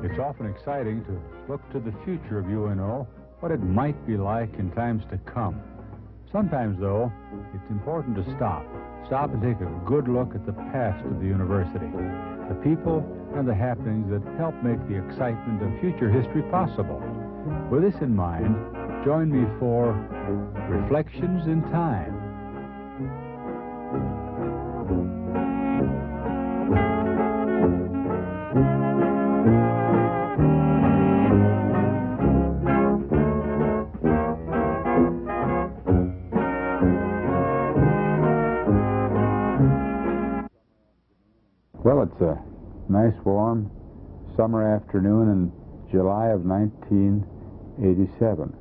It's often exciting to look to the future of UNO, what it might be like in times to come. Sometimes, though, it's important to stop and take a good look at the past of the university, the people and the happenings that help make the excitement of future history possible. With this in mind, join me for Reflections in Time. Well, it's a nice warm summer afternoon in July of 1987,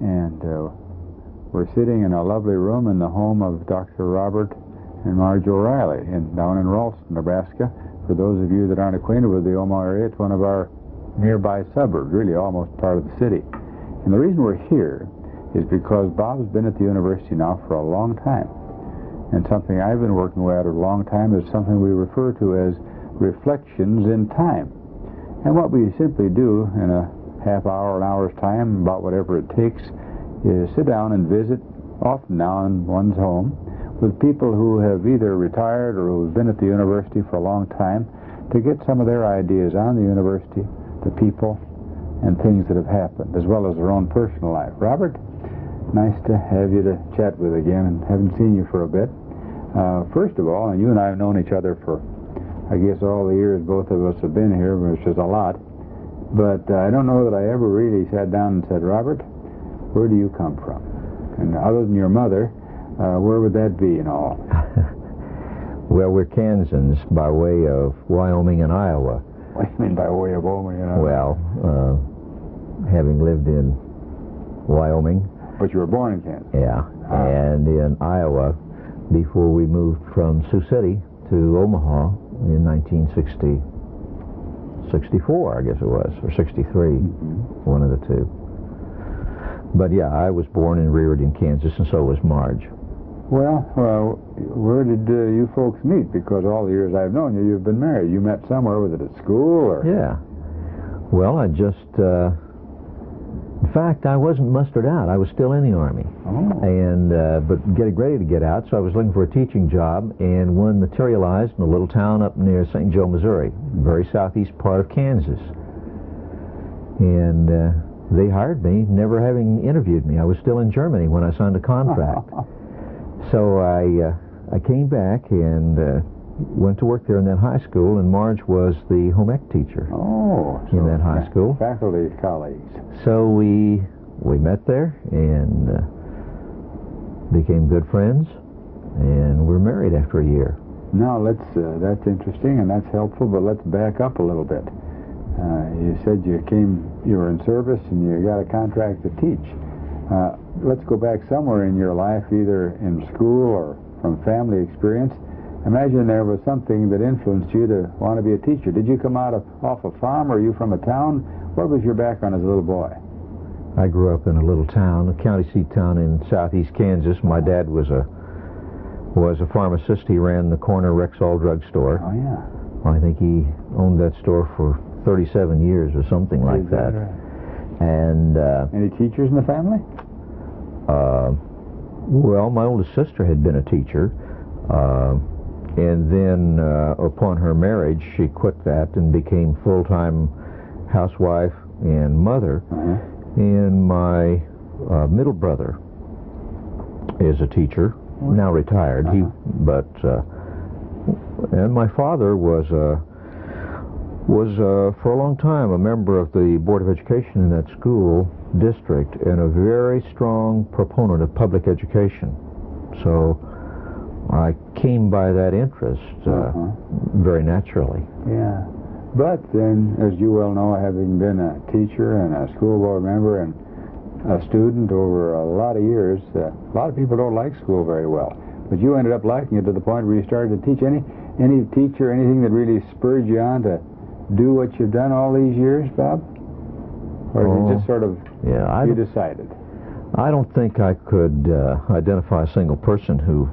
and we're sitting in a lovely room in the home of Dr. Robert and Marge O'Reilly down in Ralston, Nebraska. For those of you that aren't acquainted with the Omaha area, it's one of our nearby suburbs, really almost part of the city. And the reason we're here is because Bob's been at the university now for a long time. And something I've been working with a long time is something we refer to as reflections in time. And what we simply do in a half hour, an hour's time, about whatever it takes, is sit down and visit, often now in one's home, with people who have either retired or who've been at the university for a long time, to get some of their ideas on the university, the people, and things that have happened, as well as their own personal life. Robert, nice to have you to chat with again, and haven't seen you for a bit. First of all, and you and I have known each other for, I guess, all the years both of us have been here, which is a lot. But I don't know that I ever really sat down and said, Robert, where do you come from? And other than your mother, where would that be and all? Well, we're Kansans by way of Wyoming and Iowa. What do you mean by way of Wyoming and Iowa? Well, having lived in Wyoming. But you were born in Kansas. Yeah, and in Iowa before we moved from Sioux City to Omaha in 1964, I guess it was, or 63, one of the two. But yeah, I was born and reared in Kansas, and so was Marge. Well, where did you folks meet? Because all the years I've known you, you've been married. You met somewhere, was it at school? Or? Yeah. Well, I just... in fact, I wasn't mustered out. I was still in the Army. Oh. And, but getting ready to get out, so I was looking for a teaching job, and one materialized in a little town up near St. Joe, Missouri, very southeast part of Kansas. And they hired me, never having interviewed me. I was still in Germany when I signed a contract. So I came back and went to work there in that high school, and Marge was the home ec teacher in that high school. Faculty colleagues. So we met there and became good friends, and we're married after a year. Now that's interesting and that's helpful, but let's back up a little bit. You said you were in service and you got a contract to teach. Let's go back somewhere in your life, either in school or from family experience. Imagine there was something that influenced you to want to be a teacher. Did you come off a farm, or are you from a town? What was your background as a little boy? I grew up in a little town, a county seat town in southeast Kansas. My dad was a pharmacist. He ran the corner Rexall drugstore. Oh, yeah. I think he owned that store for 37 years or something like that. Right? And any teachers in the family? Well, my oldest sister had been a teacher. And then upon her marriage, she quit that and became full-time housewife and mother. And my middle brother is a teacher, now retired. And my father was for a long time a member of the Board of Education in that school district and a very strong proponent of public education. So I came by that interest very naturally. Yeah. But then, as you well know, having been a teacher and a school board member and a student over a lot of years, a lot of people don't like school very well. But you ended up liking it to the point where you started to teach. Any teacher, anything that really spurred you on to do what you've done all these years, Bob? Or did you just sort of, yeah, you decided? I don't think I could identify a single person who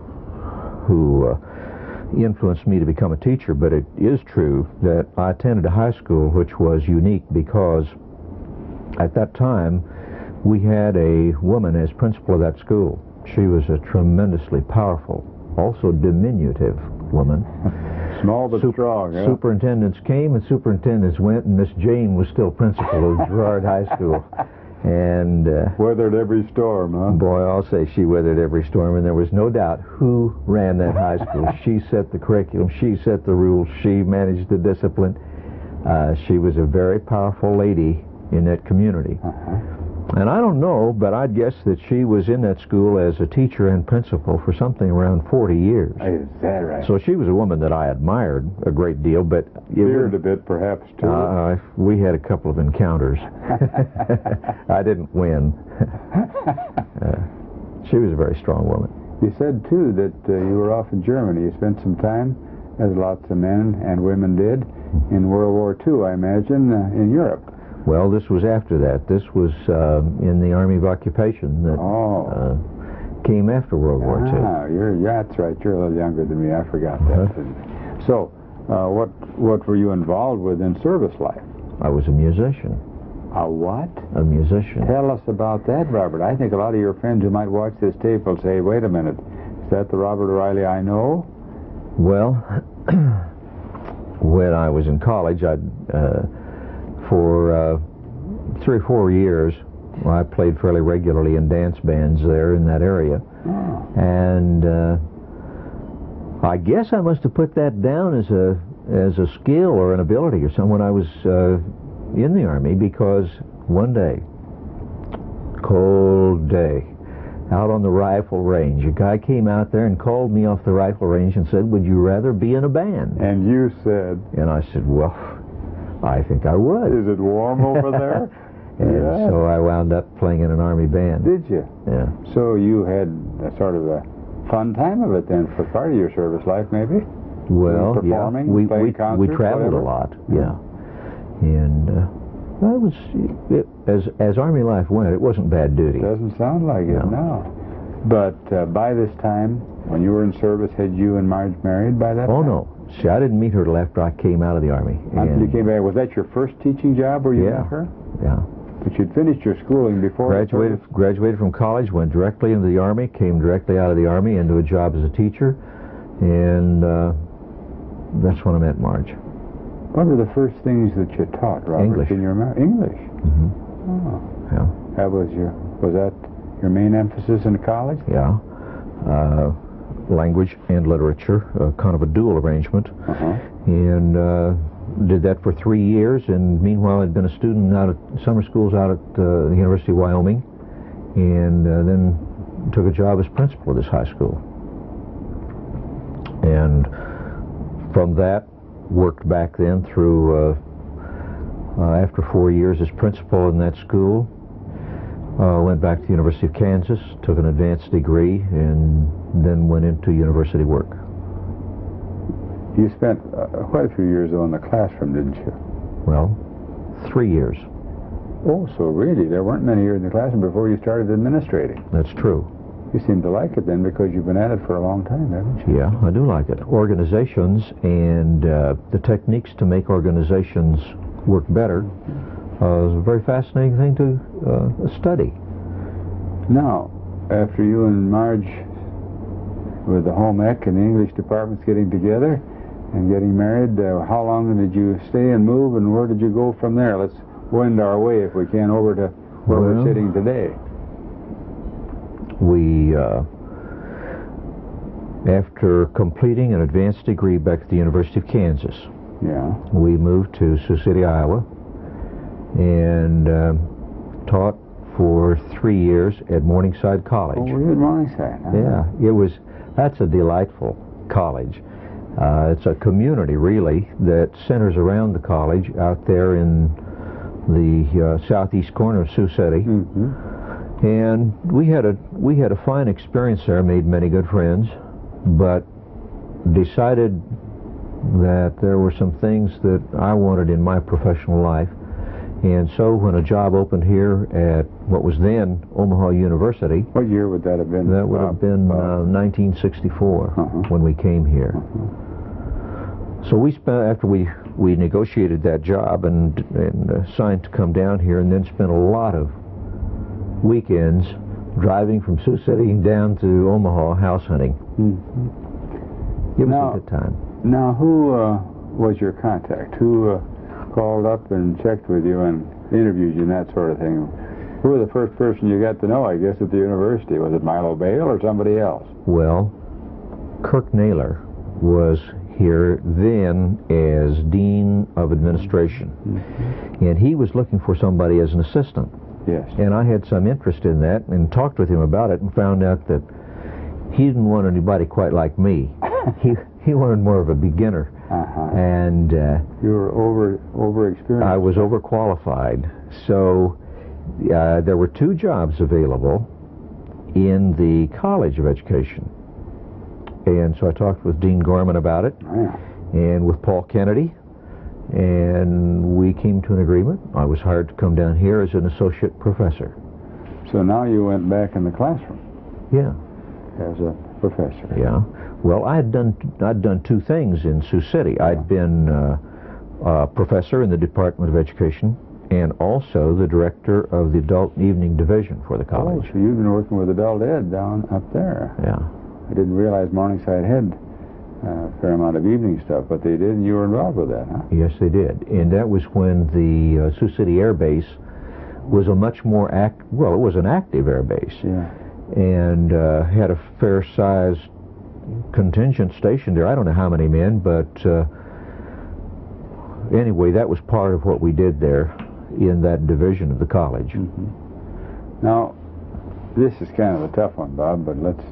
influenced me to become a teacher, but it is true that I attended a high school which was unique because at that time we had a woman as principal of that school. She was a tremendously powerful, also diminutive woman. Small but strong, yeah? Superintendents came and superintendents went, and Miss Jane was still principal of Girard High School. And weathered every storm, huh? Boy, I'll say she weathered every storm, and there was no doubt who ran that high school. She set the curriculum, she set the rules, she managed the discipline. She was a very powerful lady in that community. And I don't know, but I'd guess that she was in that school as a teacher and principal for something around 40 years. Is that right? So she was a woman that I admired a great deal, but... Feared a bit, perhaps, too. We had a couple of encounters. I didn't win. She was a very strong woman. You said, too, that you were off in Germany. You spent some time, as lots of men and women did, in World War II, I imagine, in Europe. Well, this was after that. This was in the Army of Occupation that came after World War II. That's right. You're a little younger than me. I forgot that. So, what were you involved with in service life? I was a musician. A what? A musician. Tell us about that, Robert. I think a lot of your friends who might watch this tape will say, wait a minute, is that the Robert O'Reilly I know? Well, when I was in college, for 3 or 4 years, I played fairly regularly in dance bands there in that area. And I guess I must have put that down as a skill or an ability or something when I was in the Army, because one day, cold day, out on the rifle range, a guy came out there and called me off the rifle range and said, would you rather be in a band? And you said? And I said, well, I think I would. Is it warm over there? And so I wound up playing in an Army band. Did you? Yeah. So you had a sort of a fun time of it then for part of your service life, maybe? Well, performing, we concerts, traveled whatever? a lot, yeah. And that was, as Army life went, it wasn't bad duty. Doesn't sound like it, no. But by this time, when you were in service, had you and Marge married by that time? Oh, no. See, I didn't meet her till after I came out of the Army. After you came back, was that your first teaching job where you met her? Yeah. But you'd finished your schooling before? Graduated from college, went directly into the Army, came directly out of the Army into a job as a teacher, and that's when I met Marge. What were the first things that you taught, Robert? English. In your English? Oh. Yeah. Was that your main emphasis in college? Yeah. Language and literature, kind of a dual arrangement. And did that for 3 years, and meanwhile I'd been a student out at summer schools out at the University of Wyoming, and then took a job as principal of this high school. And from that, worked back then through, after 4 years as principal in that school, went back to the University of Kansas, took an advanced degree, and then went into university work. You spent quite a few years though in the classroom, didn't you? Well, 3 years. Oh, so really, there weren't many years in the classroom before you started administrating. That's true. You seem to like it then, because you've been at it for a long time, haven't you? Yeah, I do like it. Organizations and the techniques to make organizations work better is a very fascinating thing to study. Now, after you and Marge, with the home ec and the English departments getting together and getting married, how long did you stay and move, and where did you go from there? Let's wend our way, if we can, over to where we're sitting today. We, after completing an advanced degree back at the University of Kansas, we moved to Sioux City, Iowa, and taught for 3 years at Morningside College. Oh, were you at Morningside? Huh? Yeah, that's a delightful college. It's a community, really, that centers around the college out there in the southeast corner of Sioux City. And we had a fine experience there, made many good friends, but decided that there were some things that I wanted in my professional life, And so when a job opened here at what was then Omaha University. What year would that have been? That would have been 1964 when we came here. So we spent, after we negotiated that job and signed to come down here, and then spent a lot of weekends driving from Sioux City down to Omaha house hunting. It was a good time. Now, who was your contact? Who called up and checked with you and interviewed you and that sort of thing? Who was the first person you got to know, I guess, at the university? Was it Mabel L or somebody else? Well, Kirk Naylor was here then as Dean of Administration. And he was looking for somebody as an assistant. Yes. And I had some interest in that and talked with him about it and found out that he didn't want anybody quite like me. He wanted more of a beginner. And you were over experienced. I was overqualified. So there were 2 jobs available in the College of Education. And so I talked with Dean Gorman about it, and with Paul Kennedy, and we came to an agreement. I was hired to come down here as an associate professor. So now you went back in the classroom? Yeah. As a professor? Yeah. Well, I'd done 2 things in Sioux City. I'd been a professor in the Department of Education and also the director of the Adult Evening Division for the college. Oh, so you've been working with Adult Ed down up there. Yeah. I didn't realize Morningside had a fair amount of evening stuff, but they did, and you were involved with that, huh? Yes, they did. And that was when the Sioux City Air Base was a much more it was an active air base. Yeah. And had a fair-sized contingent stationed there. I don't know how many men, but anyway, that was part of what we did there in that division of the college. Now, this is kind of a tough one, Bob, but let's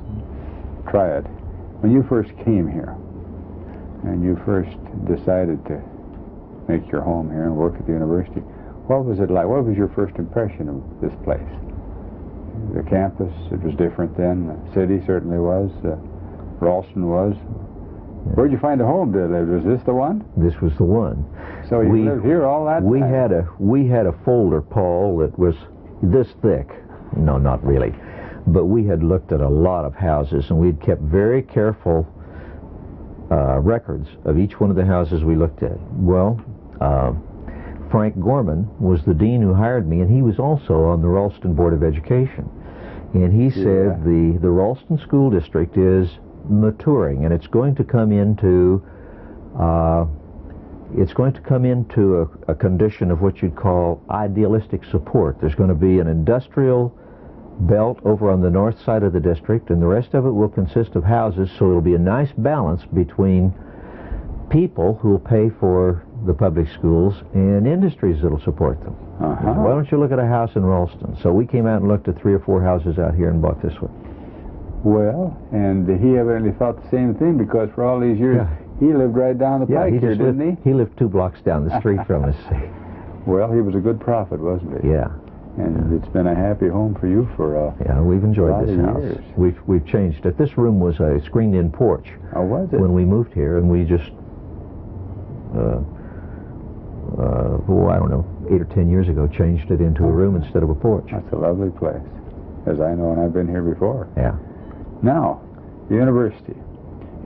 try it. When you first came here and you first decided to make your home here and work at the university, what was it like? What was your first impression of this place? The campus, it was different then. The city certainly was. Ralston was. Where'd you find a home to live? Was this the one? This was the one. So you lived here all that time? We had a folder, Paul, that was this thick. No, not really. But we had looked at a lot of houses, and we'd kept very careful records of each one of the houses we looked at. Well, Frank Gorman was the dean who hired me, and he was also on the Ralston Board of Education. And he said the Ralston School District is maturing, and it's going to come into a condition of what you'd call idealistic support. There's going to be an industrial belt over on the north side of the district, and the rest of it will consist of houses, so it'll be a nice balance between people who will pay for the public schools and industries that'll support them. Why don't you look at a house in Ralston? So we came out and looked at 3 or 4 houses out here and bought this one. Well, and he evidently thought the same thing, because for all these years he lived right down the pike here, didn't he? He lived 2 blocks down the street from us. Well, he was a good prophet, wasn't he? Yeah. And it's been a happy home for you for yeah, we've enjoyed this house. Years. We've changed it. This room was a screened-in porch. Oh, was it? When we moved here, and we just I don't know, 8 or 10 years ago, changed it into a room instead of a porch. That's a lovely place, as I know, and I've been here before. Yeah. Now, the university.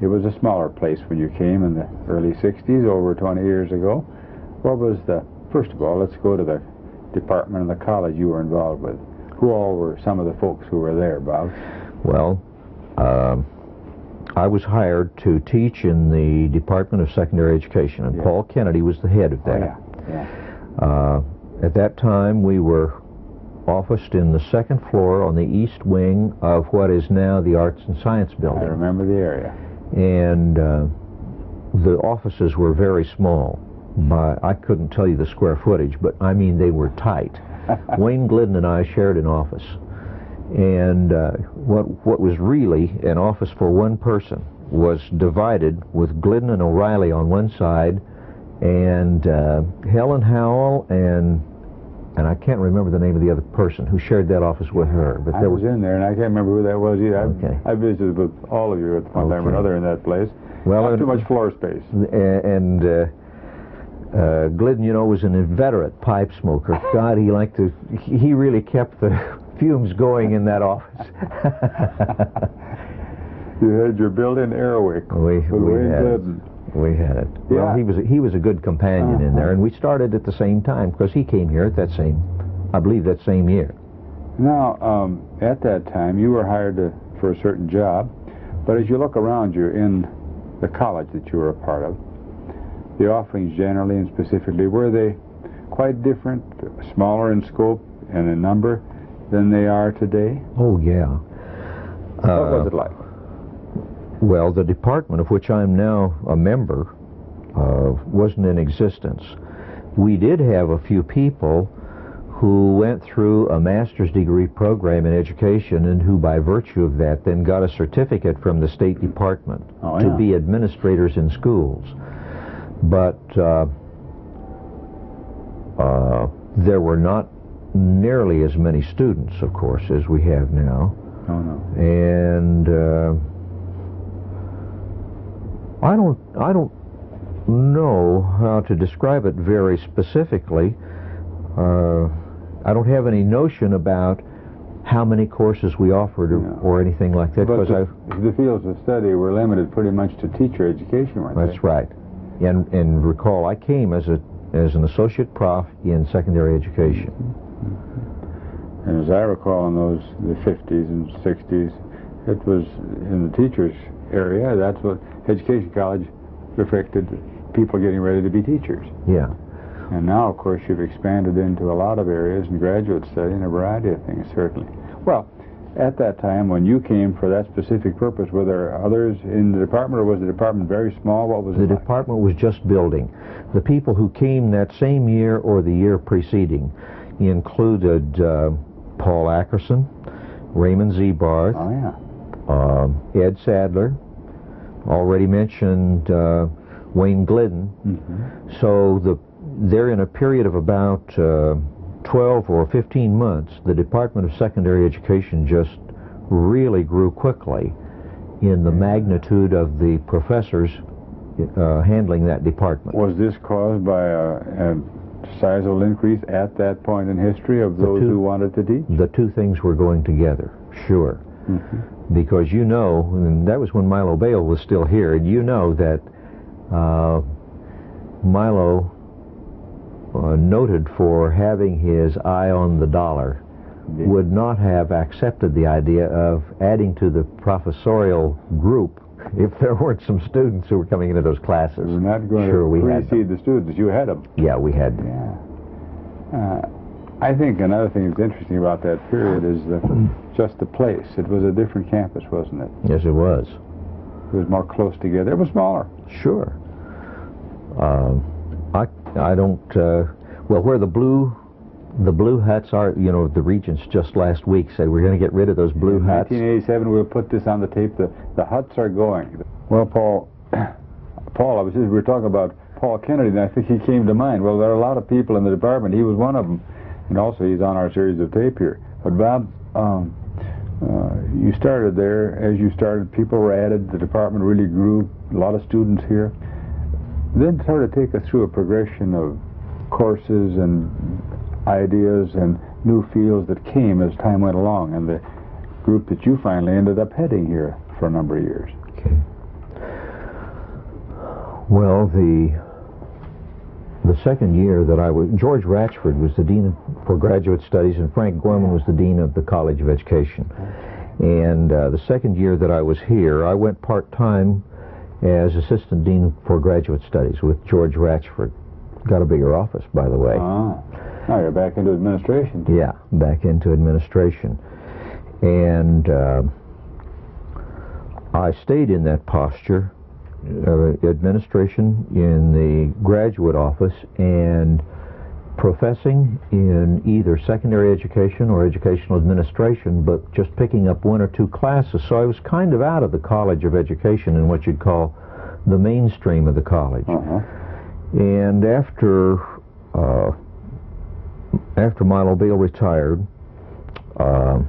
It was a smaller place when you came in the early 60s, over 20 years ago. What was first of all, let's go to the department and the college you were involved with. Who all were some of the folks who were there, Bob? Well, I was hired to teach in the Department of Secondary Education, and Paul Kennedy was the head of that. At that time, we were officed in the 2nd floor on the east wing of what is now the Arts and Science Building. I remember the area. And the offices were very small. I couldn't tell you the square footage, but I mean they were tight. Wayne Glidden and I shared an office. And what was really an office for one person was divided with Glidden and O'Reilly on one side, and Helen Howell and I can't remember the name of the other person who shared that office with her. But I was in there, and I can't remember who that was either. Okay. I visited with all of you at one time or another in that place. Well, not too much floor space. And Glidden, you know, was an inveterate pipe smoker. God, he really kept the fumes going in that office. You had your built-in air wick. We had it. Yeah. Well, he was a good companion in there, and we started at the same time because he came here at that same year. Now, at that time, you were hired for a certain job, but as you look around you in the college that you were a part of, the offerings generally and specifically, were they quite different, smaller in scope and in number than they are today? Oh, yeah. What was it like? Well, the department of which I'm now a member wasn't in existence. We did have a few people who went through a master's degree program in education and who by virtue of that then got a certificate from the State Department to be administrators in schools. But there were not nearly as many students, of course, as we have now. Oh, no. And I don't know how to describe it very specifically. I don't have any notion about how many courses we offered or anything like that. But the fields of study were limited pretty much to teacher education, weren't they? That's right. And recall, I came as an associate prof in secondary education. Mm-hmm. And as I recall, in the 50s and 60s, it was in the teachers' area. That's what education college reflected, people getting ready to be teachers. Yeah. And now, of course, you've expanded into a lot of areas in graduate study and a variety of things, certainly. Well, at that time, when you came for that specific purpose, were there others in the department, or was the department very small? What was it like? The department was just building. The people who came that same year or the year preceding included Paul Ackerson, Raymond Z. Barth, Ed Sadler, already mentioned Wayne Glidden. Mm-hmm. So they're in a period of about 12 or 15 months, the Department of Secondary Education just really grew quickly in the magnitude of the professors handling that department. Was this caused by a sizable increase at that point in history of those who wanted to teach? The two things were going together, sure. Mm-hmm. Because you know, and that was when Milo Bale was still here, and you know that Milo noted for having his eye on the dollar, would not have accepted the idea of adding to the professorial group if there weren't some students who were coming into those classes. We're not going to precede the students. You had them. Yeah, we had them. Yeah. I think another thing that's interesting about that period is just the place. It was a different campus, wasn't it? Yes, it was. It was more close together. It was smaller. Sure. I don't, well, where the blue huts are, you know, the Regents just last week said we're going to get rid of those blue huts. In 1987, we'll put this on the tape, the huts are going. Well, Paul, we were talking about Paul Kennedy, and I think he came to mind. Well, there are a lot of people in the department. He was one of them, and also he's on our series of tape here. But Bob, you started there. As you started, people were added. The department really grew. A lot of students here. Then sort of take us through a progression of courses and ideas and new fields that came as time went along, and the group that you finally ended up heading here for a number of years. Okay. Well, the second year that I was, George Ratchford was the Dean for Graduate Studies, and Frank Gorman was the Dean of the College of Education. And the second year that I was here, I went part-time as Assistant Dean for Graduate Studies with George Ratchford. Got a bigger office, by the way. Now you're back into administration. Yeah, back into administration. And I stayed in that posture, administration in the graduate office, and professing in either secondary education or educational administration, but just picking up one or two classes. So I was kind of out of the College of Education in what you'd call the mainstream of the college. And after Milo Bale retired, I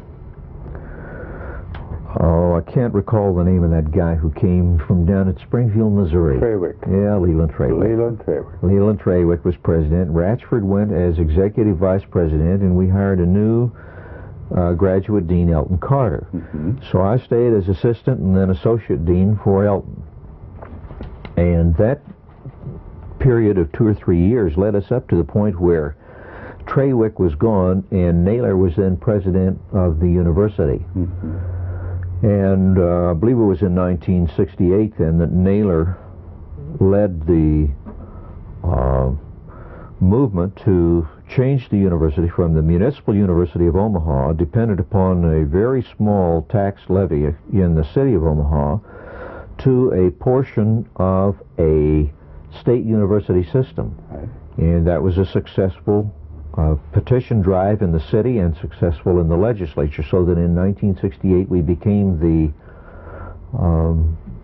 can't recall the name of that guy who came from down at Springfield, Missouri. Trawick. Yeah, Leland Trawick. Leland Trawick. Leland Trawick was president. Ratchford went as executive vice president, and we hired a new graduate dean, Elton Carter. So I stayed as assistant and then associate dean for Elton. And that period of 2 or 3 years led us up to the point where Trawick was gone and Naylor was then president of the university. And I believe it was in 1968 then that Naylor led the movement to change the university from the Municipal University of Omaha, dependent upon a very small tax levy in the city of Omaha, to a portion of a state university system. And that was a successful petition drive in the city and successful in the legislature, so that in 1968 we became the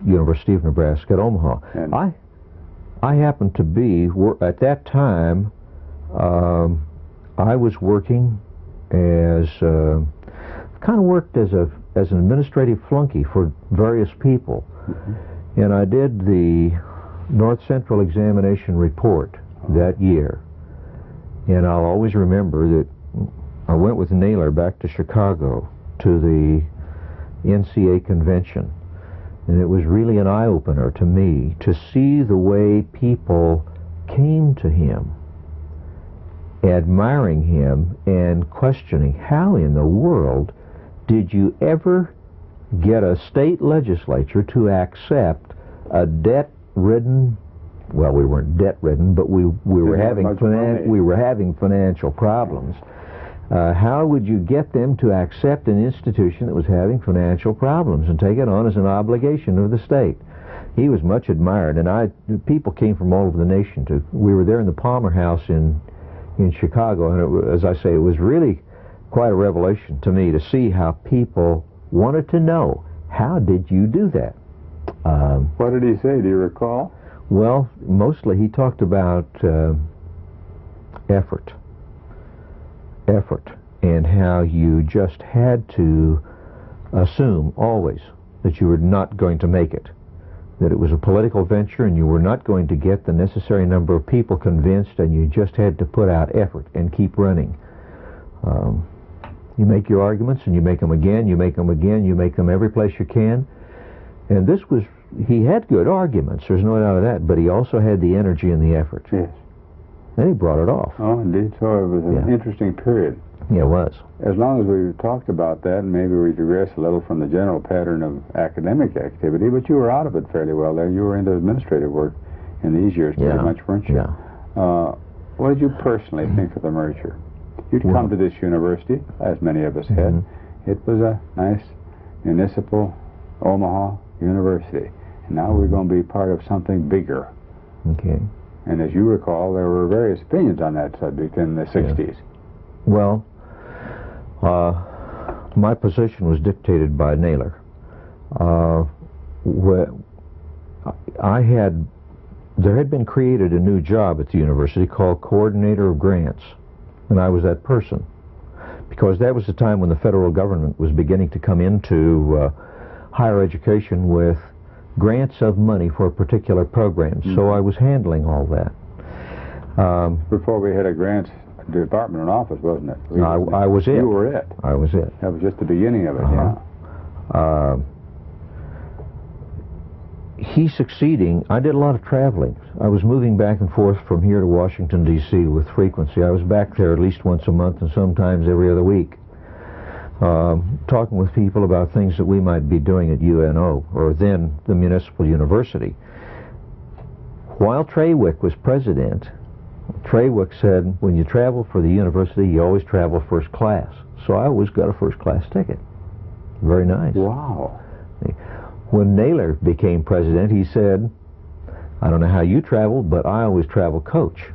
University of Nebraska at Omaha. And I happened to be, at that time, I was working as, kind of worked as an administrative flunky for various people. And I did the North Central examination report that year. And I'll always remember that I went with Naylor back to Chicago to the NCA convention. And it was really an eye-opener to me to see the way people came to him, admiring him and questioning, how in the world did you ever get a state legislature to accept a debt-ridden, well, we weren't debt-ridden, but we were having financial problems. How would you get them to accept an institution that was having financial problems and take it on as an obligation of the state? He was much admired, and people came from all over the nation. We were there in the Palmer House in Chicago, and as I say, it was really quite a revelation to me to see how people wanted to know, how did you do that? What did he say? Do you recall? Well, mostly he talked about effort, and how you just had to assume always that you were not going to make it, that it was a political venture and you were not going to get the necessary number of people convinced, and you just had to put out effort and keep running. You make your arguments and you make them again, you make them again, you make them every place you can. And this was, he had good arguments, there's no doubt of that, but he also had the energy and the effort. Yes. And he brought it off. Oh, indeed. So it was an interesting period. Yeah, it was. As long as we talked about that, and maybe we digress a little from the general pattern of academic activity, but you were out of it fairly well there. You were into administrative work in these years pretty much, weren't you? Yeah. What did you personally think of the merger? You'd come to this university, as many of us had. It was a nice municipal Omaha university. And now we're going to be part of something bigger. Okay. And as you recall, there were various opinions on that subject in the 60s. Well, my position was dictated by Naylor. There had been created a new job at the university called Coordinator of Grants, and I was that person, because that was the time when the federal government was beginning to come into higher education with grants of money for particular programs. So I was handling all that. Before we had a grants department and office, wasn't it? I was it. You were it. I was it. That was just the beginning of it, He succeeding, I did a lot of traveling. I was moving back and forth from here to Washington, D.C. with frequency. I was back there at least once a month and sometimes every other week, talking with people about things that we might be doing at UNO, or then the Municipal University. While Trawick was president, Trawick said, when you travel for the university, you always travel first class. So I always got a first class ticket. Very nice. Wow. When Naylor became president, he said, I don't know how you travel, but I always travel coach.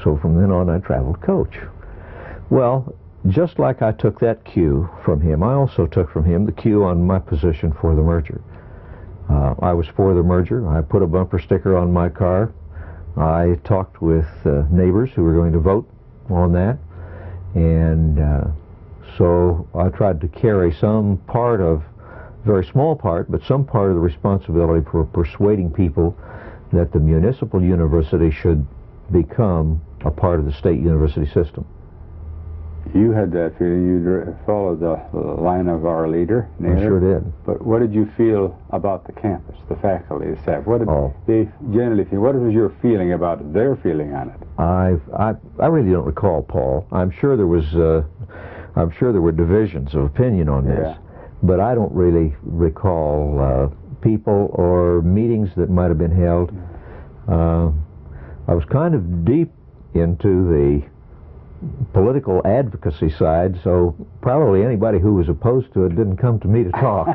So from then on, I traveled coach. Well, just like I took that cue from him, I also took from him the cue on my position for the merger. I was for the merger. I put a bumper sticker on my car. I talked with neighbors who were going to vote on that, and so I tried to carry some part of very small part, but some part of the responsibility for persuading people that the municipal university should become a part of the state university system. You had that feeling. You followed the line of our leader, Naylor. I sure did. But what did you feel about the campus, the faculty, the staff? What did they generally feel? What was your feeling about it, their feeling on it? I really don't recall, Paul. I'm sure there were divisions of opinion on this, but I don't really recall people or meetings that might have been held. I was kind of deep into the political advocacy side, so probably anybody who was opposed to it didn't come to me to talk.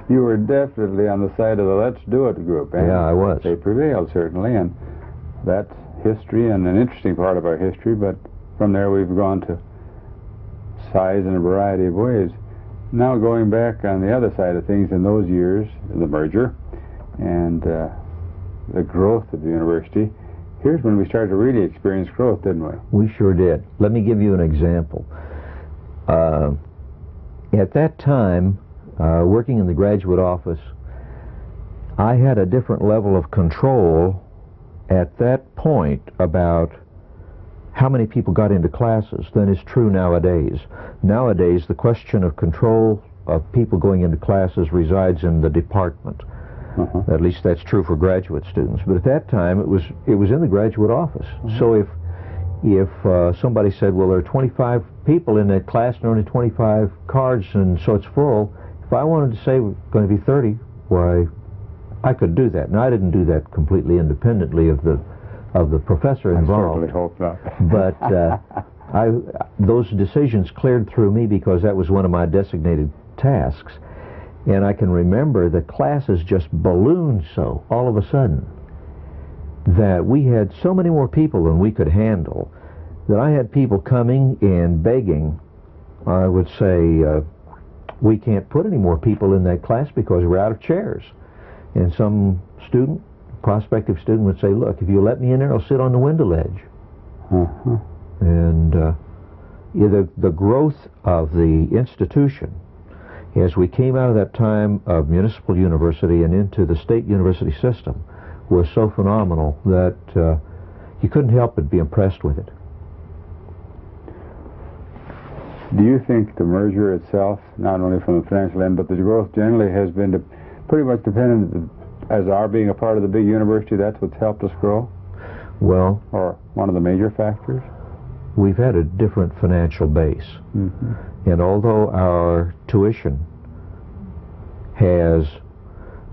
You were definitely on the side of the Let's Do It group. Yeah, I was. They prevailed, certainly, and that's history and an interesting part of our history, but from there we've gone to size in a variety of ways. Now going back on the other side of things in those years, the merger and the growth of the university, here's when we started to really experience growth, didn't we? We sure did. Let me give you an example. At that time, working in the graduate office, I had a different level of control at that point about how many people got into classes than is true nowadays. Nowadays, the question of control of people going into classes resides in the department. At least that's true for graduate students. But at that time, it was in the graduate office. So if somebody said, well, there are 25 people in that class and there are only 25 cards, and so it's full, if I wanted to say we're going to be 30, why, I could do that. Now, I didn't do that completely independently of the professor involved. I certainly hope not. But those decisions cleared through me because that was one of my designated tasks. And I can remember the classes just ballooned so all of a sudden that we had so many more people than we could handle that I had people coming and begging. I would say, we can't put any more people in that class because we're out of chairs. And some student, prospective student, would say, look, if you let me in there, I'll sit on the window ledge. And the growth of the institution, as we came out of that time of municipal university and into the state university system, was so phenomenal that you couldn't help but be impressed with it. Do you think the merger itself, not only from the financial end, but the growth generally has been pretty much dependent, as our being a part of the big university, that's what's helped us grow? Well, or one of the major factors? We've had a different financial base. And although our tuition has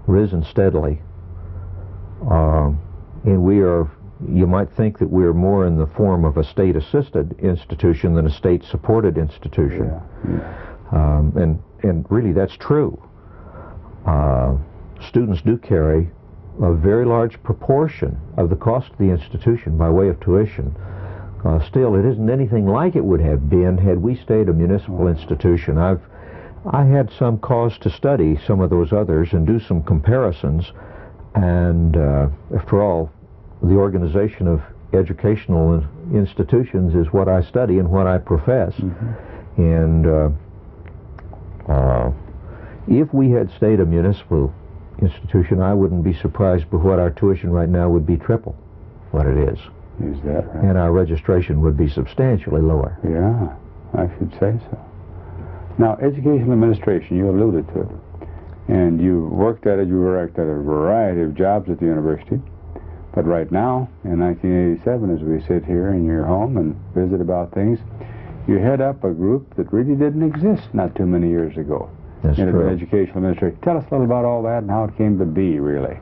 risen steadily, and we are, you might think that we're more in the form of a state-assisted institution than a state-supported institution. And really that's true. Students do carry a very large proportion of the cost of the institution by way of tuition. Still, it isn't anything like it would have been had we stayed a municipal institution. I had some cause to study some of those others and do some comparisons, and after all, the organization of educational institutions is what I study and what I profess. And if we had stayed a municipal institution, I wouldn't be surprised by what our tuition right now would be triple what it is. Is that right? And our registration would be substantially lower. Yeah, I should say so. Now, educational administration, you alluded to it. And you worked at it, you worked at a variety of jobs at the university. But right now, in 1987, as we sit here in your home and visit about things, you head up a group that really didn't exist not too many years ago. That's true. Educational administration. Tell us a little about all that and how it came to be, really.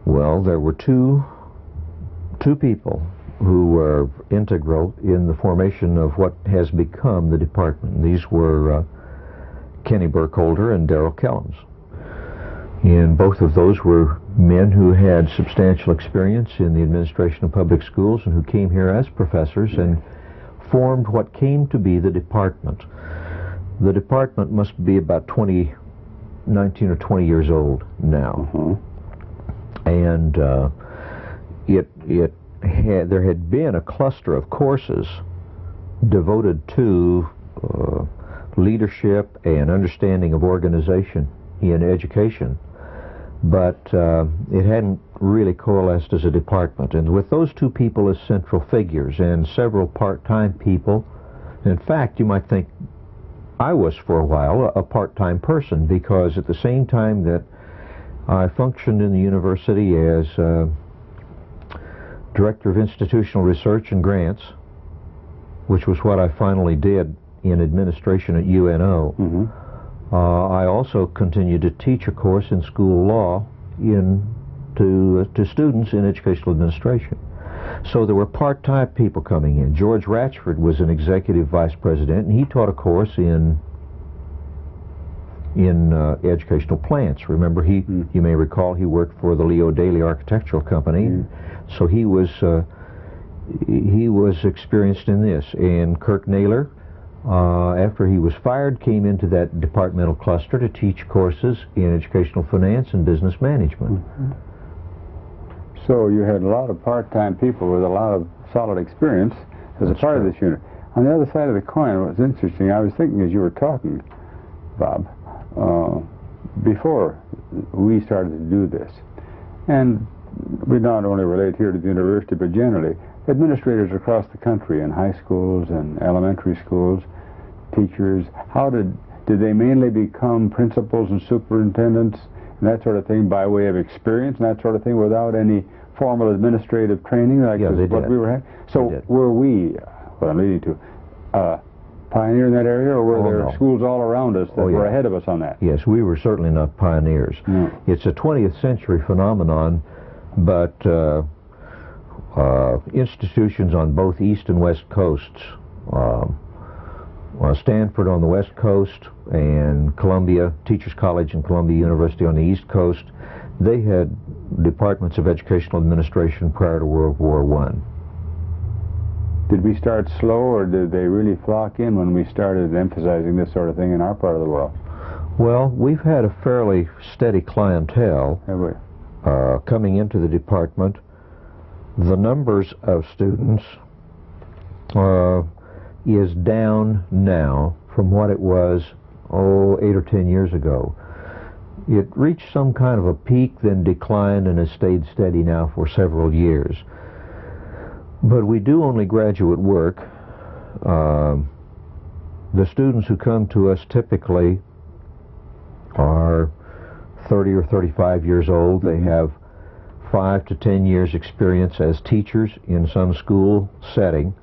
Well, there were two people who were integral in the formation of what has become the department. These were Kenny Burkholder and Darrell Kellums. And both of those were men who had substantial experience in the administration of public schools and who came here as professors and formed what came to be the department. The department must be about 19 or 20 years old now. And there had been a cluster of courses devoted to leadership and understanding of organization in education, but it hadn't really coalesced as a department. And with those two people as central figures and several part-time people, in fact, you might think I was for a while a part-time person, because at the same time that I functioned in the university as Director of Institutional Research and Grants, which was what I finally did in administration at UNO. I also continued to teach a course in school law to students in educational administration. So there were part-time people coming in. George Ratchford was an executive vice president, and he taught a course in educational plants. Remember, you may recall, he worked for the Leo Daly Architectural Company, so he was experienced in this. And Kirk Naylor, after he was fired, came into that departmental cluster to teach courses in educational finance and business management. So you had a lot of part-time people with a lot of solid experience as a part of this unit. On the other side of the coin, what was interesting, I was thinking as you were talking, Bob, before we started to do this, and we not only relate here to the university, but generally, administrators across the country in high schools and elementary schools, teachers, how did they mainly become principals and superintendents and that sort of thing by way of experience and that sort of thing without any formal administrative training like what we were having? So were we, what I'm leading to, pioneer in that area, or were there schools all around us that were ahead of us on that? Yes, we were certainly not pioneers. It's a 20th century phenomenon, but institutions on both east and west coasts, Stanford on the west coast and Columbia, Teachers College and Columbia University on the east coast, they had departments of educational administration prior to World War I. Did we start slow, or did they really flock in when we started emphasizing this sort of thing in our part of the world? Well, we've had a fairly steady clientele coming into the department. The numbers of students is down now from what it was, 8 or 10 years ago. It reached some kind of a peak, then declined, and has stayed steady now for several years. But we do only graduate work. The students who come to us typically are 30 or 35 years old. They have 5 to 10 years experience as teachers in some school setting,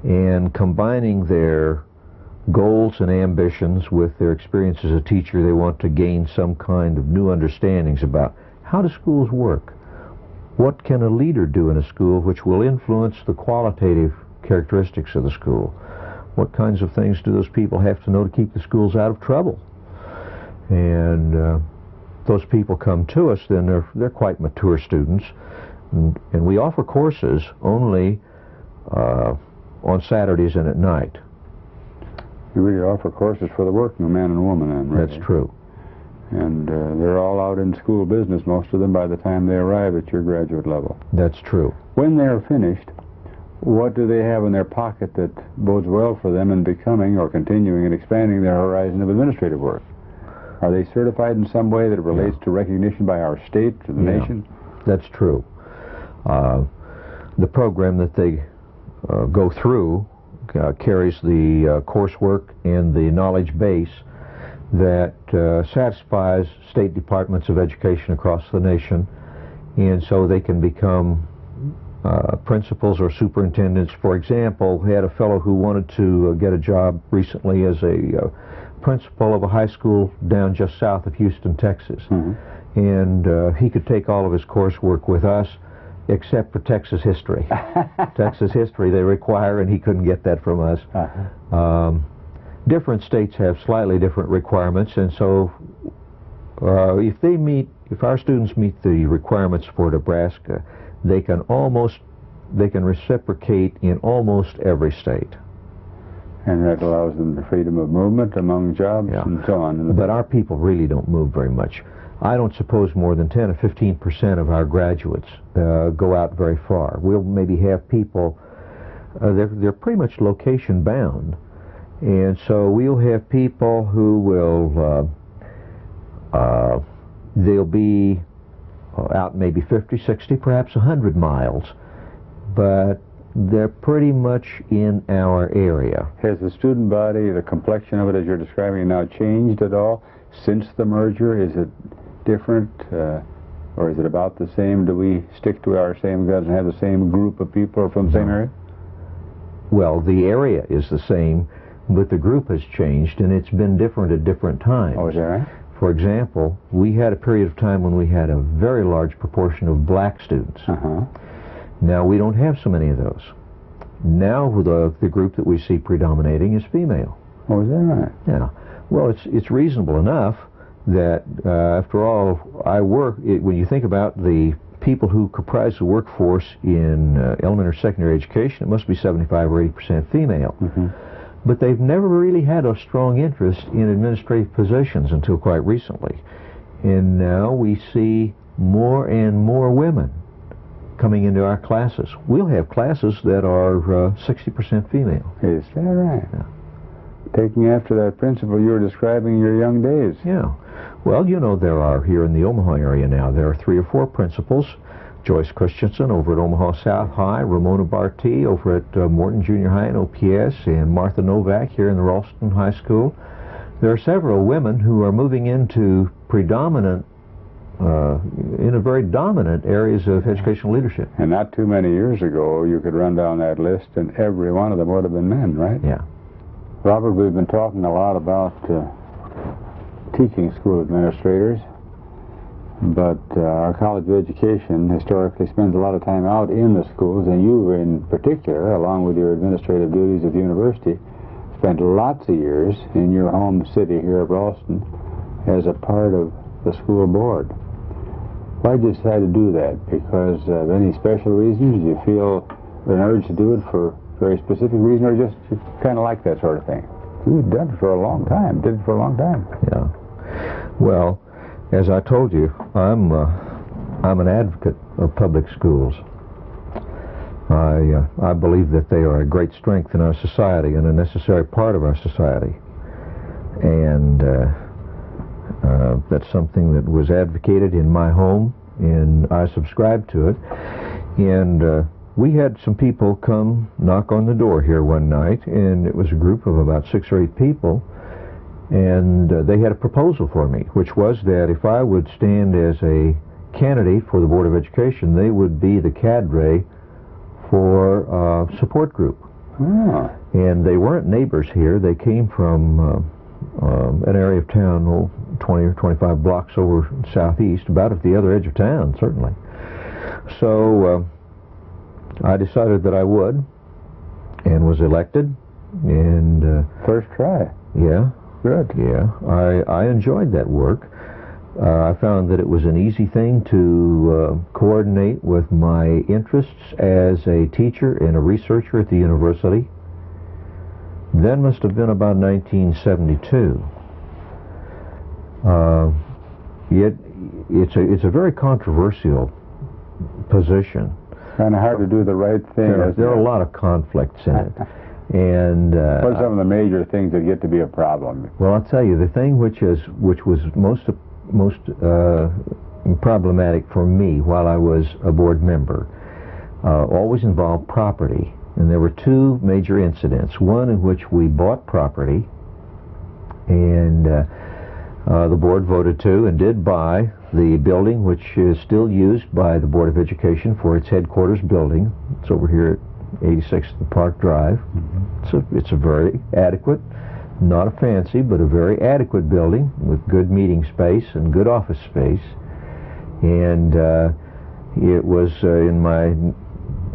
and combining their goals and ambitions with their experience as a teacher, they want to gain some kind of new understandings about how do schools work? What can a leader do in a school which will influence the qualitative characteristics of the school? What kinds of things do those people have to know to keep the schools out of trouble? And those people come to us, then they're quite mature students, and we offer courses only on Saturdays and at night. You really offer courses for the working man and woman, then, right? That's true. And they're all out in school business, most of them, by the time they arrive at your graduate level. That's true. When they're finished, what do they have in their pocket that bodes well for them in becoming or continuing and expanding their horizon of administrative work? Are they certified in some way that relates to recognition by our state or the nation? That's true. The program that they go through carries the coursework and the knowledge base that satisfies state departments of education across the nation, and so they can become principals or superintendents. For example, we had a fellow who wanted to get a job recently as a principal of a high school down just south of Houston, Texas. And he could take all of his coursework with us except for Texas history. Texas history they require, and he couldn't get that from us. Different states have slightly different requirements, and so if our students meet the requirements for Nebraska, they can reciprocate in almost every state. And that allows them the freedom of movement among jobs and so on. But our people really don't move very much. I don't suppose more than 10 or 15% of our graduates go out very far. We'll maybe have people, they're pretty much location bound, And so we'll have people who will, they'll be out maybe 50, 60, perhaps 100 miles, but they're pretty much in our area. Has the student body, the complexion of it as you're describing now, changed at all since the merger? Is it different, or is it about the same? Do we stick to our same guns and have the same group of people from the same area? Well, the area is the same, but the group has changed, and it's been different at different times. Oh, is that right? For example, we had a period of time when we had a very large proportion of black students. Now we don't have so many of those. Now the group that we see predominating is female. Oh, is that right? Yeah. Well, it's reasonable enough that, after all, when you think about the people who comprise the workforce in elementary secondary education, it must be 75 or 80% female. But they've never really had a strong interest in administrative positions until quite recently. And now we see more and more women coming into our classes. We'll have classes that are 60% female. Is that right? Yeah. Taking after that principle you were describing in your young days. Yeah. Well, you know, there are here in the Omaha area now, there are 3 or 4 principals. Joyce Christensen over at Omaha South High, Ramona Barty over at Morton Junior High and OPS, and Martha Novak here in the Ralston High School. There are several women who are moving into predominant, very dominant areas of educational leadership. And not too many years ago, you could run down that list and every one of them would have been men, right? Yeah. Robert, we've been talking a lot about teaching school administrators, but our College of Education historically spends a lot of time out in the schools, and you in particular, along with your administrative duties at the university, spent lots of years in your home city here at Ralston as a part of the school board. Why did you decide to do that? Because of any special reasons? Did you feel an urge to do it for a very specific reason, or just you kind of like that sort of thing? You've done it for a long time, did it for a long time. Yeah. Well, as I told you, I'm an advocate of public schools. I believe that they are a great strength in our society and a necessary part of our society. And that's something that was advocated in my home, and I subscribed to it. And we had some people come knock on the door here one night, and it was a group of about 6 or 8 people. And they had a proposal for me, which was that if I would stand as a candidate for the Board of Education, they would be the cadre for a support group. And they weren't neighbors here. They came from an area of town, 20 or 25 blocks over southeast, about at the other edge of town, certainly. So I decided that I would, and was elected. And first try. Yeah. Good. Yeah, I enjoyed that work. I found that it was an easy thing to coordinate with my interests as a teacher and a researcher at the university. That must have been about 1972. It's a very controversial position. Kind of hard to do the right thing. There are a lot of conflicts in it. And what are some of the major things that get to be a problem? Well, I'll tell you, the thing which was most problematic for me while I was a board member always involved property. And there were 2 major incidents. One in which we bought property, and the board voted to and did buy the building, which is still used by the Board of Education for its headquarters building. It's over here at 86th Park Drive. It's a very adequate, not a fancy, but a very adequate building with good meeting space and good office space. And it was, in my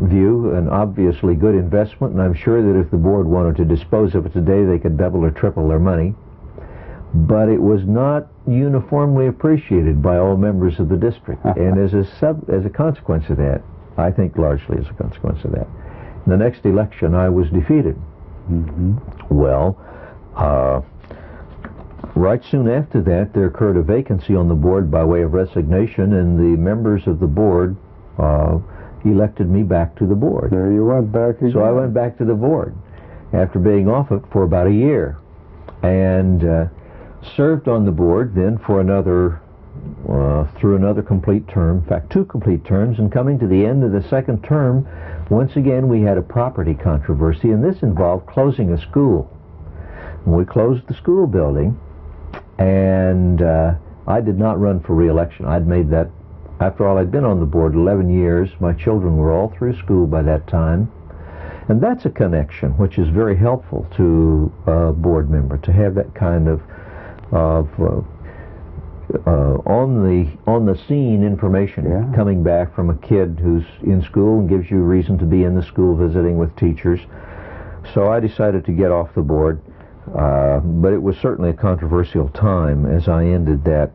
view, an obviously good investment, and I'm sure that if the board wanted to dispose of it today, they could double or triple their money. But it was not uniformly appreciated by all members of the district. And as a consequence of that, I think largely as a consequence of that, in the next election I was defeated. Well, right soon after that there occurred a vacancy on the board by way of resignation, and the members of the board elected me back to the board. There you went back again. So I went back to the board. after being off it for about a year, and served on the board then for another through another complete term, in fact 2 complete terms, and coming to the end of the second term, once again we had a property controversy, and this involved closing a school. We closed the school building, and I did not run for re-election. I'd made that, after all, I'd been on the board 11 years. My children were all through school by that time. And that's a connection which is very helpful to a board member, to have that kind of on the scene information coming back from a kid who's in school and gives you reason to be in the school visiting with teachers. So I decided to get off the board, but it was certainly a controversial time as I ended that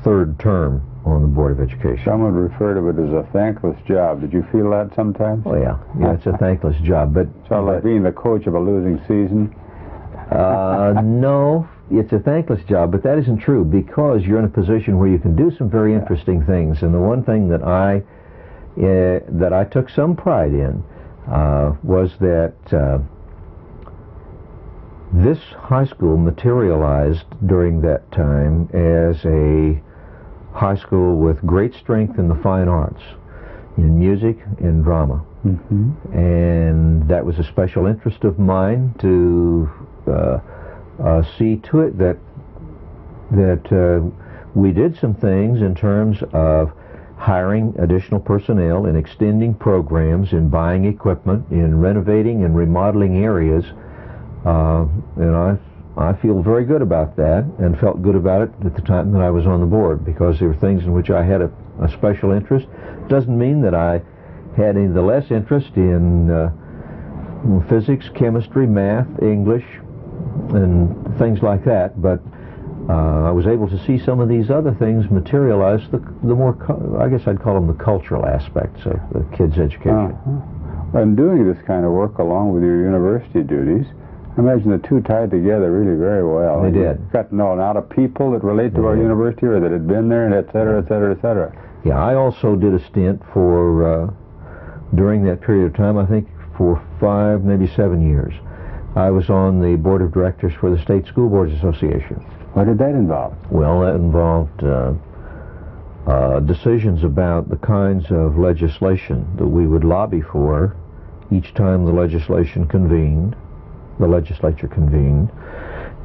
third term on the Board of Education. Some would refer to it as a thankless job. Did you feel that sometimes? Oh yeah, it's a thankless job. But sort of like being the coach of a losing season. No, it's a thankless job, but that isn't true, because you're in a position where you can do some very interesting things. And the one thing that I took some pride in was that this high school materialized during that time as a high school with great strength in the fine arts, in music and drama. And that was a special interest of mine to see to it that we did some things in terms of hiring additional personnel, in extending programs, in buying equipment, in renovating and remodeling areas, and I feel very good about that, and felt good about it at the time that I was on the board, because there were things in which I had a special interest. Doesn't mean that I had any the less interest in physics, chemistry, math, English, and things like that, but I was able to see some of these other things materialize, the more, I guess I'd call them the cultural aspects of the kids' education. And doing this kind of work along with your university duties, I imagine the two tied together really very well. They did. You got to know a lot of people that relate to our university, or that had been there, and et cetera, et cetera, et cetera. Yeah, I also did a stint for, during that period of time, I think for 5, maybe 7 years. I was on the board of directors for the State School Boards Association. What did that involve? Well, that involved decisions about the kinds of legislation that we would lobby for each time the legislature convened,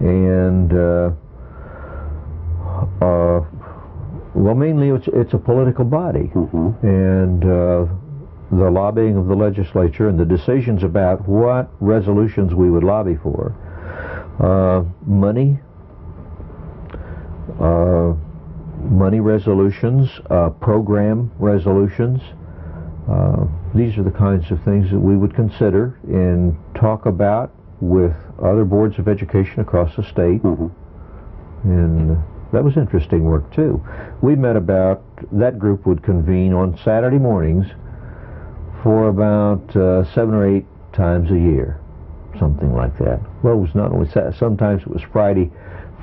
and well, mainly it's a political body, and the lobbying of the legislature and the decisions about what resolutions we would lobby for, money resolutions, program resolutions. These are the kinds of things that we would consider and talk about with other boards of education across the state. And that was interesting work too. We met about, that group would convene on Saturday mornings for about 7 or 8 times a year, something like that. Well, it was not only sometimes it was Friday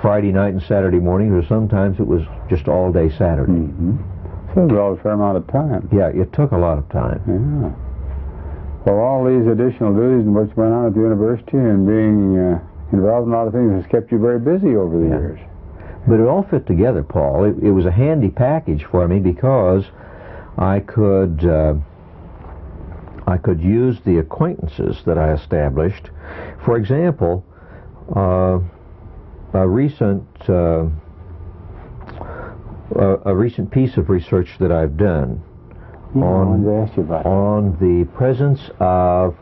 night and Saturday morning, or sometimes it was just all day Saturday. So it was a fair amount of time. Yeah, it took a lot of time. Yeah. Well, all these additional duties and what's going on at the university and being involved in a lot of things has kept you very busy over the years. But it all fit together, Paul. It was a handy package for me, because I could use the acquaintances that I established. For example, a recent piece of research that I've done on the presence of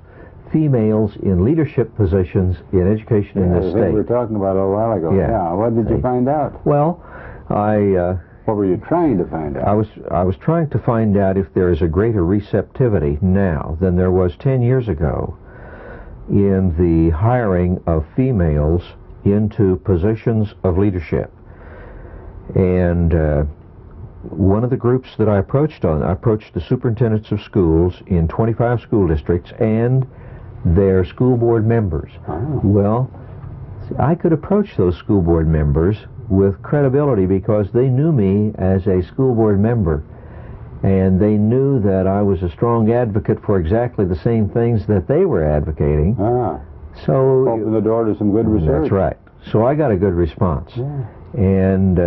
females in leadership positions in education in this state. We were talking about a little while ago. Yeah. What did you find out? Well, what were you trying to find out? I was trying to find out if there is a greater receptivity now than there was 10 years ago in the hiring of females into positions of leadership. And one of the groups that I approached the superintendents of schools in 25 school districts and their school board members. Well, I could approach those school board members with credibility, because they knew me as a school board member, and they knew that I was a strong advocate for exactly the same things that they were advocating. So opened the door to some good research. That's right. So I got a good response. And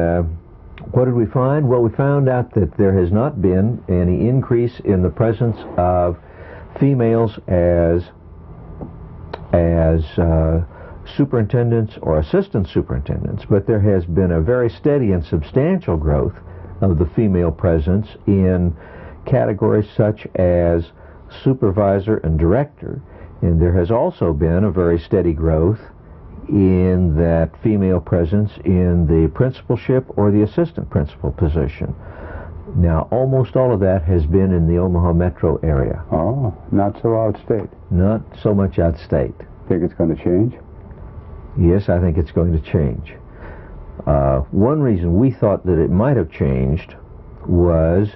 what did we find? Well, we found out that there has not been any increase in the presence of females as superintendents or assistant superintendents, but there has been a very steady and substantial growth of the female presence in categories such as supervisor and director, and there has also been a very steady growth in that female presence in the principalship or the assistant principal position. Now, almost all of that has been in the Omaha metro area. Oh, not so outstate. Not so much outstate. Think it's going to change? Yes, I think it's going to change. One reason we thought that it might have changed was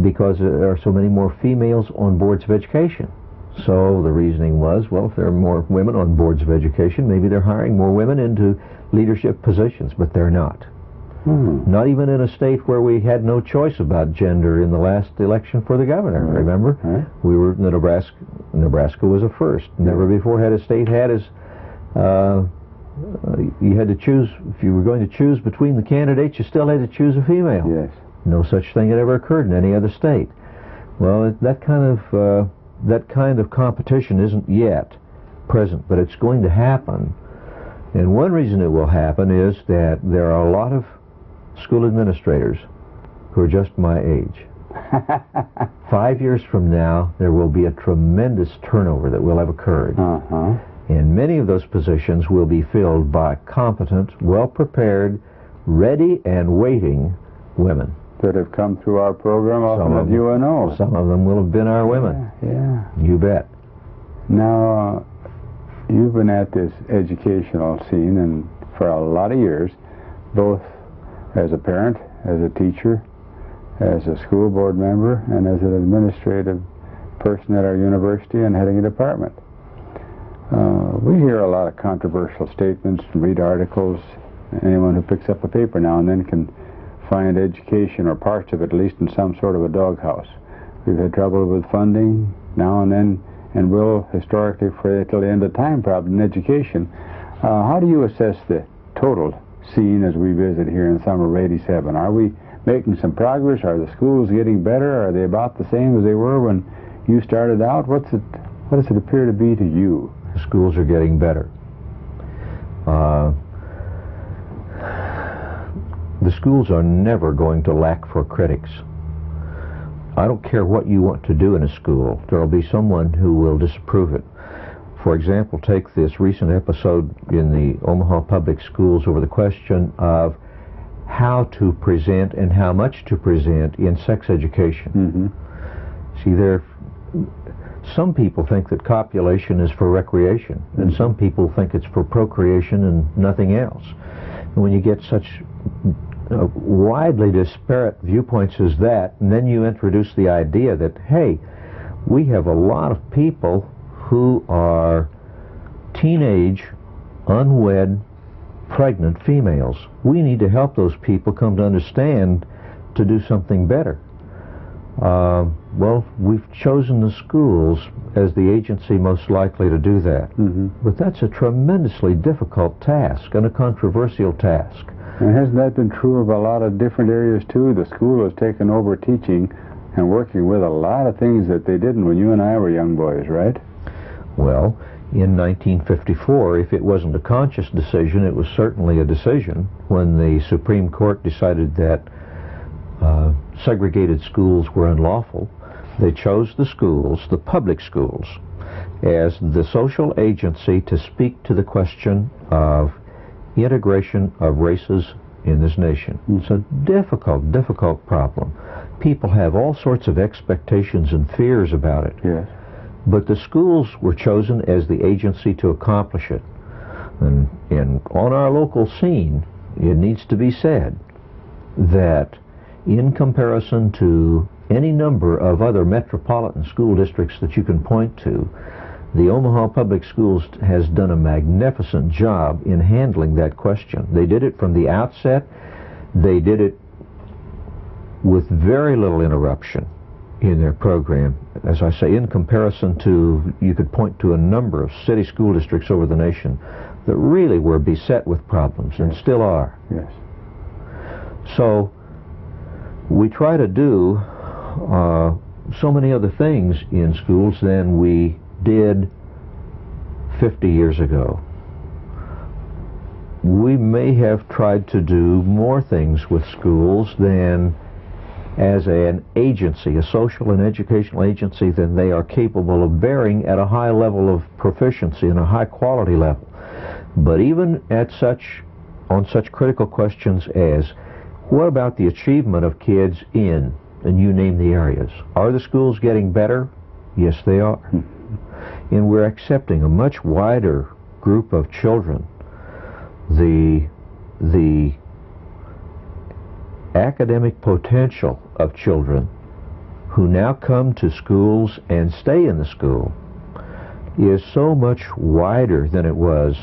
because there are so many more females on boards of education. So the reasoning was, well, if there are more women on boards of education, maybe they're hiring more women into leadership positions, but they're not. Not even in a state where we had no choice about gender in the last election for the governor, remember? We were, Nebraska was a first. Never before had a state had as, you had to choose, if you were going to choose between the candidates, you still had to choose a female. Yes. No such thing had ever occurred in any other state. Well, that kind of competition isn't yet present, but it's going to happen. And one reason it will happen is that there are a lot of school administrators who are just my age. 5 years from now, there will be a tremendous turnover that will have occurred. And many of those positions will be filled by competent, well-prepared, ready and waiting women. That have come through our program often at UNO. Some of them will have been our women. You bet. Now, you've been at this educational scene and for a lot of years, both as a parent, as a teacher, as a school board member, and as an administrative person at our university and heading a department. We hear a lot of controversial statements and read articles. Anyone who picks up a paper now and then can find education, or parts of it at least, in some sort of a doghouse. We've had trouble with funding now and then, and will historically for till the end of time probably in education. How do you assess the total scene as we visit here in summer of '87? Are we making some progress? Are the schools getting better? Are they about the same as they were when you started out? What does it appear to be to you? The schools are getting better. The schools are never going to lack for critics. I don't care what you want to do in a school, there will be someone who will disapprove it. For example, take this recent episode in the Omaha Public Schools over the question of how to present and how much to present in sex education. See, some people think that copulation is for recreation, and some people think it's for procreation and nothing else. And when you get such widely disparate viewpoints as that, and then you introduce the idea that, hey, we have a lot of people who are teenage, unwed, pregnant females. We need to help those people come to understand to do something better. Well, we've chosen the schools as the agency most likely to do that. But that's a tremendously difficult task and a controversial task. And hasn't that been true of a lot of different areas too? The school has taken over teaching and working with a lot of things that they didn't when you and I were young boys, right? Well, in 1954, if it wasn't a conscious decision, it was certainly a decision when the Supreme Court decided that segregated schools were unlawful. They chose the schools, the public schools, as the social agency to speak to the question of integration of races in this nation. It's a difficult, difficult problem. People have all sorts of expectations and fears about it. Yes. But the schools were chosen as the agency to accomplish it. And on our local scene, it needs to be said that in comparison to any number of other metropolitan school districts that you can point to, the Omaha Public Schools has done a magnificent job in handling that question. They did it from the outset. They did it with very little interruption in their program. As I say, in comparison to, you could point to a number of city school districts over the nation that really were beset with problems, and still are. Yes. So we try to do so many other things in schools than we did 50 years ago. We may have tried to do more things with schools than as an agency, a social and educational agency, than they are capable of bearing at a high level of proficiency and a high quality level. But even at on such critical questions as, what about the achievement of kids in, and you name the areas, are the schools getting better? Yes, they are. And we're accepting a much wider group of children. The academic potential of children who now come to schools and stay in the school is so much wider than it was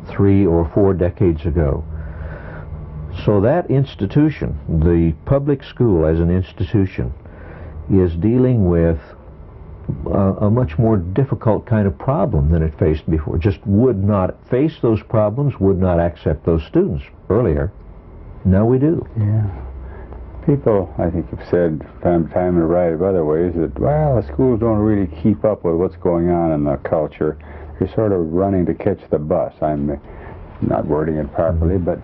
3 or 4 decades ago. So that institution, the public school as an institution, is dealing with a much more difficult kind of problem than it faced before. Just would not face those problems, would not accept those students earlier. Now we do. Yeah. People, I think, have said from time in a variety of other ways that, well, the schools don't really keep up with what's going on in the culture. You're sort of running to catch the bus. I'm not wording it properly, but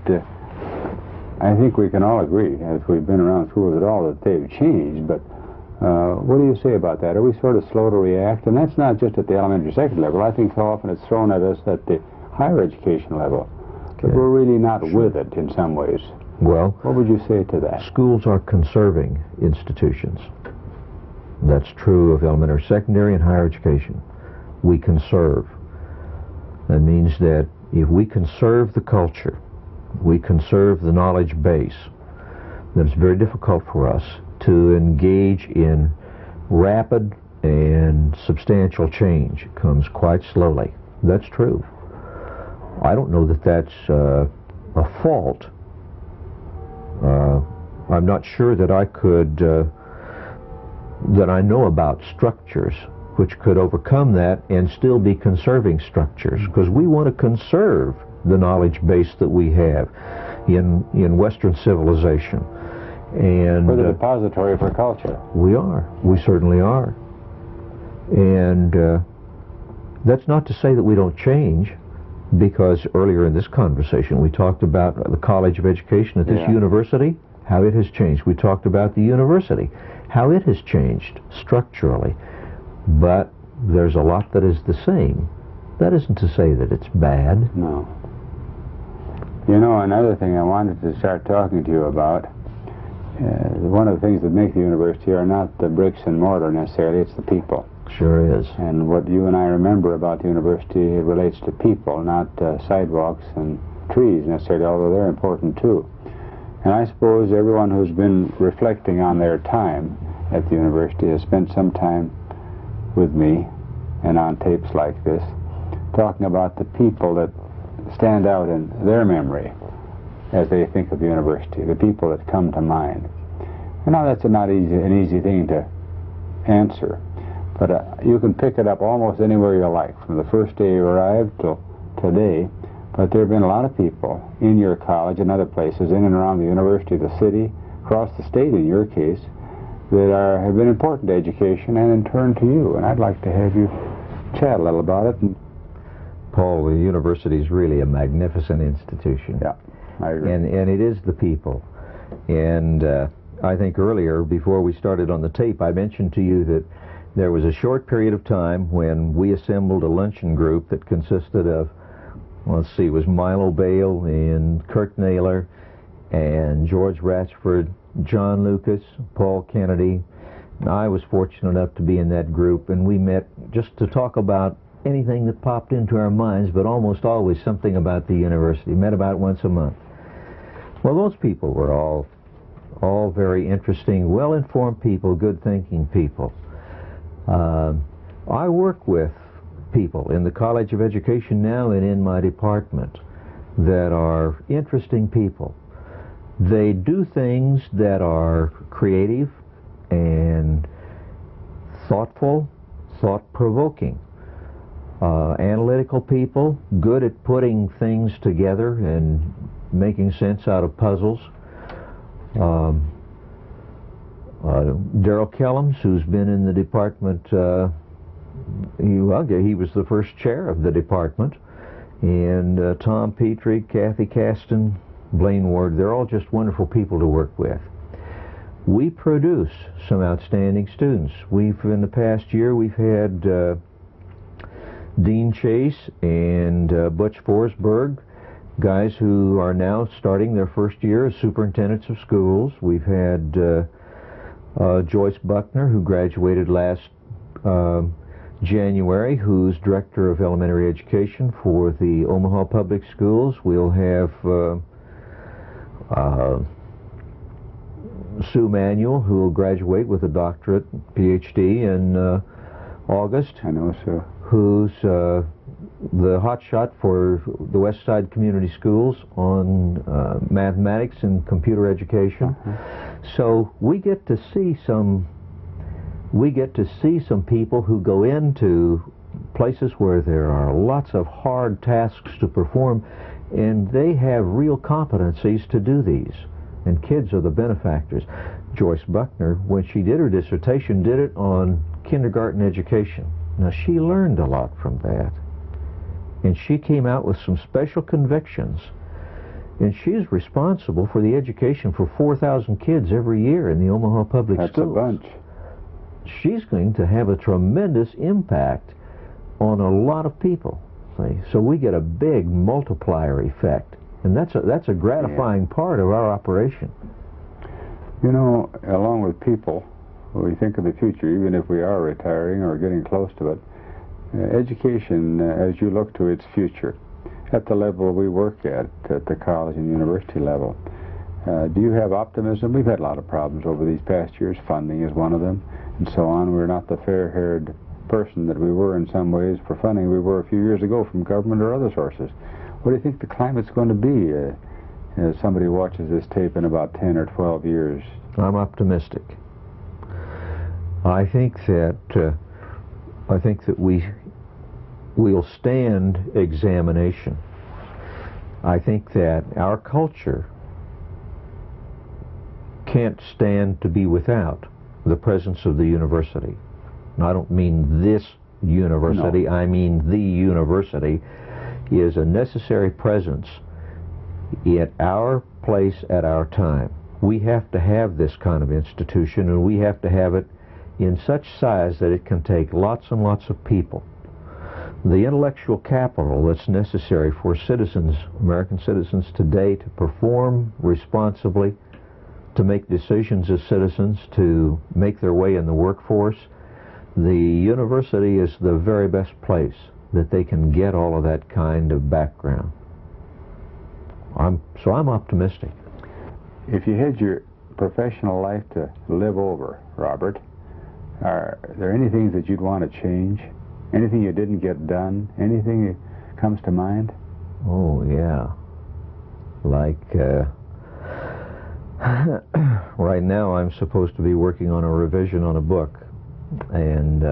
I think we can all agree, as we've been around schools at all, that they've changed. But what do you say about that? Are we sort of slow to react? And that's not just at the elementary secondary level. I think so often it's thrown at us at the higher education level. Okay. But we're really not with it in some ways. Well, what would you say to that? Schools are conserving institutions. That's true of elementary, secondary, and higher education. We conserve. That means that if we conserve the culture, we conserve the knowledge base, then it's very difficult for us to engage in rapid and substantial change. It comes quite slowly. That's true. I don't know that that's a fault. I'm not sure that I could, that I know about structures which could overcome that and still be conserving structures, because we want to conserve the knowledge base that we have in Western civilization. And we're the depository for culture. We are. We certainly are. And that's not to say that we don't change, because earlier in this conversation we talked about the College of Education at this university, how it has changed. We talked about the university, how it has changed structurally. But there's a lot that is the same. That isn't to say that it's bad. No. You know, another thing I wanted to start talking to you about, one of the things that make the university are not the bricks and mortar necessarily, it's the people. Sure is. And what you and I remember about the university relates to people, not sidewalks and trees necessarily, although they're important too. And I suppose everyone who's been reflecting on their time at the university has spent some time with me and on tapes like this, talking about the people that stand out in their memory as they think of the university, the people that come to mind. And now that's not an easy thing to answer, but you can pick it up almost anywhere you like, from the first day you arrived till today. But there have been a lot of people in your college and other places, in and around the university, the city, across the state in your case, that have been important to education and in turn to you. And I'd like to have you chat a little about it. Paul, the university is really a magnificent institution. Yeah, I agree. And it is the people. And I think earlier, before we started on the tape, I mentioned to you that there was a short period of time when we assembled a luncheon group that consisted of, let's see, it was Milo Bale and Kirk Naylor and George Ratchford, John Lucas, Paul Kennedy, and I was fortunate enough to be in that group, and we met just to talk about anything that popped into our minds, but almost always something about the university. Met about once a month. Well, those people were all very interesting, well-informed people, good-thinking people. I work with people in the College of Education now and in my department that are interesting people, They do things that are creative and thoughtful, thought-provoking. Analytical people, good at putting things together and making sense out of puzzles. Darrell Kellums, who's been in the department, he was the first chair of the department, and Tom Petrie, Kathy Caston, Blaine Ward, they're all just wonderful people to work with. We produce some outstanding students. In the past year, we've had Dean Chase and Butch Forsberg, guys who are now starting their first year as superintendents of schools. We've had Joyce Buckner, who graduated last January, who's director of elementary education for the Omaha Public Schools. We'll have Sue Manuel, who will graduate with a doctorate, PhD, in August. I know Sue. Who's the hotshot for the West Side Community Schools on mathematics and computer education. So we get to see some people who go into places where there are lots of hard tasks to perform, and they have real competencies to do these. And kids are the benefactors. Joyce Buckner, when she did her dissertation, did it on kindergarten education. Now, she learned a lot from that, and she came out with some special convictions, and she's responsible for the education for 4,000 kids every year in the Omaha Public Schools. That's a bunch. She's going to have a tremendous impact on a lot of people. See? So we get a big multiplier effect, and that's a gratifying part of our operation. You know, along with people, when we think of the future, even if we are retiring or getting close to it, education, as you look to its future, at the level we work at the college and university level, do you have optimism? We've had a lot of problems over these past years. Funding is one of them, and so on. We're not the fair-haired person that we were in some ways for funding we were a few years ago from government or other sources. What do you think the climate's going to be as somebody watches this tape in about 10 or 12 years? I'm optimistic. I think that we'll stand examination. I think that our culture can't stand to be without the presence of the university. And I don't mean this university, no. I mean the university is a necessary presence at our place at our time. We have to have this kind of institution, and we have to have it in such size that it can take lots and lots of people. The intellectual capital that's necessary for citizens, American citizens today, to perform responsibly, to make decisions as citizens, to make their way in the workforce, the university is the very best place that they can get all of that kind of background. So I'm optimistic. If you had your professional life to live over, Robert, are there any things that you'd want to change? Anything you didn't get done? Anything that comes to mind? Oh, yeah. Like, right now I'm supposed to be working on a revision on a book, and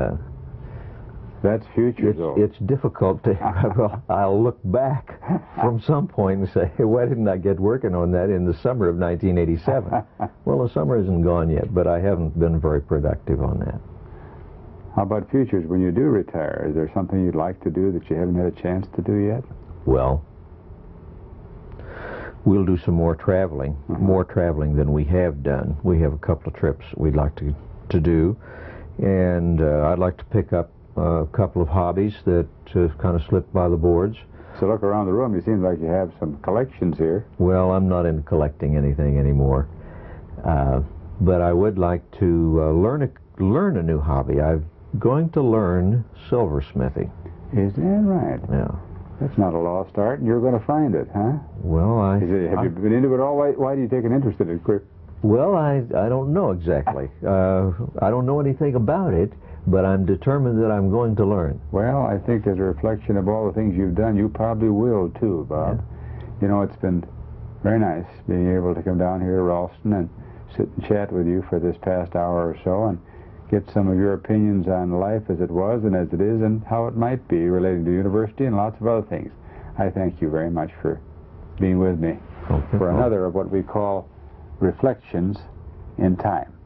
that's future, though. It's difficult to... Well, I'll look back from some point and say, hey, why didn't I get working on that in the summer of 1987? Well, the summer isn't gone yet, but I haven't been very productive on that. How about futures? When you do retire, is there something you'd like to do that you haven't had a chance to do yet? Well, we'll do some more traveling, more traveling than we have done. We have a couple of trips we'd like to do, and I'd like to pick up a couple of hobbies that kind of slipped by the boards. So look around the room, you seem like you have some collections here. Well, I'm not into collecting anything anymore, but I would like to learn a new hobby. I'm going to learn silversmithing. Is that right? Yeah. That's not a lost art, and you're going to find it, huh? Well, have you been into it all? Why do you take an interest in it, Criss? Well, I don't know exactly. I don't know anything about it, but I'm determined that I'm going to learn. Well, I think as a reflection of all the things you've done, you probably will too, Bob. Yeah. You know, it's been very nice being able to come down here to Ralston and sit and chat with you for this past hour or so and get some of your opinions on life as it was and as it is and how it might be relating to university and lots of other things. I thank you very much for being with me for another of what we call Reflections in Time.